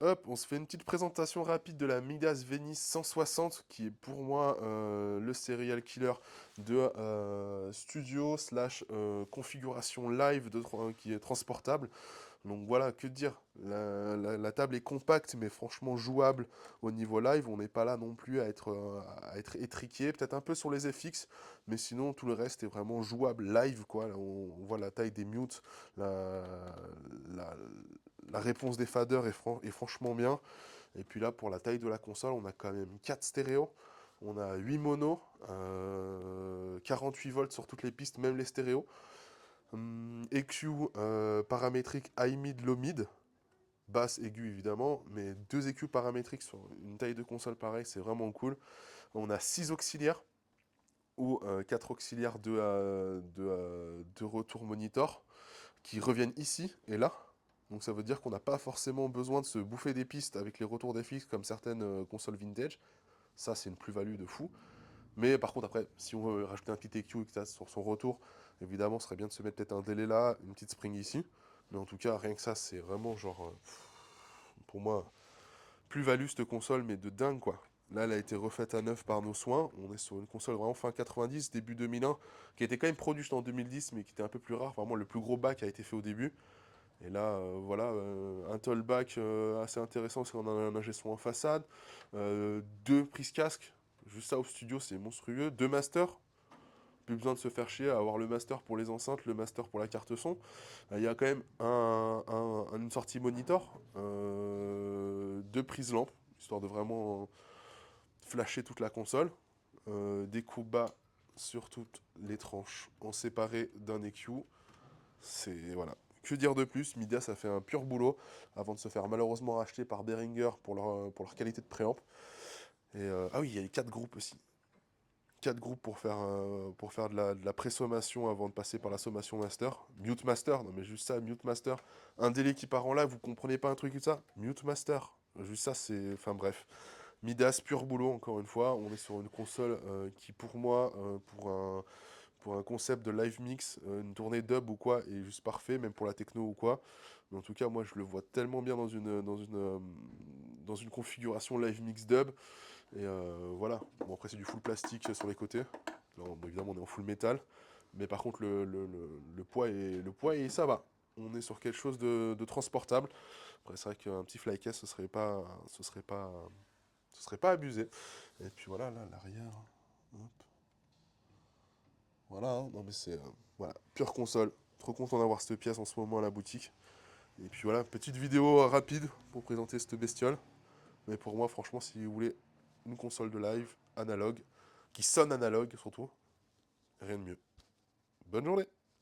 Hop, on se fait une petite présentation rapide de la Midas Venice 160, qui est pour moi le serial killer de studio slash configuration live qui est transportable. Donc voilà, que dire. La table est compacte, mais franchement jouable au niveau live. On n'est pas là non plus à être étriqué, peut-être un peu sur les FX, mais sinon tout le reste est vraiment jouable live, quoi. Là, on voit la taille des mutes, la, la réponse des faders est franchement bien. Et puis là, pour la taille de la console, on a quand même 4 stéréos. On a 8 monos, 48 volts sur toutes les pistes, même les stéréos. EQ paramétrique high mid, low mid, basse, aiguë évidemment, mais deux EQ paramétriques sur une taille de console pareille, c'est vraiment cool. On a 6 auxiliaires, ou 4 auxiliaires de retour monitor, qui reviennent ici et là. Donc ça veut dire qu'on n'a pas forcément besoin de se bouffer des pistes avec les retours des fixes comme certaines consoles vintage. Ça, c'est une plus-value de fou. Mais par contre, après, si on veut rajouter un petit EQ sur son retour, évidemment, ce serait bien de se mettre peut-être un délai là, une petite spring ici. Mais en tout cas, rien que ça, c'est vraiment genre, pour moi, plus-value cette console, mais de dingue quoi. Là, elle a été refaite à neuf par nos soins. On est sur une console vraiment fin 90, début 2001, qui a été quand même produite en 2010, mais qui était un peu plus rare. Vraiment, le plus gros bac a été fait au début. Et là, voilà, un tollback assez intéressant, parce qu'on a un ingé son en façade, deux prises casque, juste ça au studio, c'est monstrueux, deux masters, plus besoin de se faire chier à avoir le master pour les enceintes, le master pour la carte son. Il y a quand même une sortie monitor, deux prises lampes, histoire de vraiment flasher toute la console, des coups bas sur toutes les tranches, en séparé d'un EQ. C'est voilà. Que dire de plus? Midas a fait un pur boulot avant de se faire malheureusement racheter par Behringer pour leur qualité de préamp. Et ah oui, il y a les 4 groupes aussi. 4 groupes pour faire de la pré-sommation avant de passer par la sommation master. Mute master, non mais juste ça, mute master. Un délai qui part en live, vous comprenez pas un truc comme ça? Mute master. Juste ça, c'est. Enfin bref. Midas, pur boulot, encore une fois. On est sur une console qui, pour moi, pour un concept de live mix, une tournée dub ou quoi, est juste parfait, même pour la techno ou quoi. Mais en tout cas, moi, je le vois tellement bien dans une configuration live mix dub. Et voilà. Bon, après, c'est du full plastique sur les côtés. Là, bon, évidemment, on est en full métal. Mais par contre, le poids et ça va. On est sur quelque chose de transportable. Après, c'est vrai qu'un petit flycase, ce serait pas abusé. Et puis voilà, là, l'arrière. Hop. Voilà, hein. Non mais c'est voilà, pure console. Trop content d'avoir cette pièce en ce moment à la boutique. Et puis voilà, petite vidéo rapide pour présenter cette bestiole. Mais pour moi, franchement, si vous voulez une console de live analogue, qui sonne analogue surtout, rien de mieux. Bonne journée!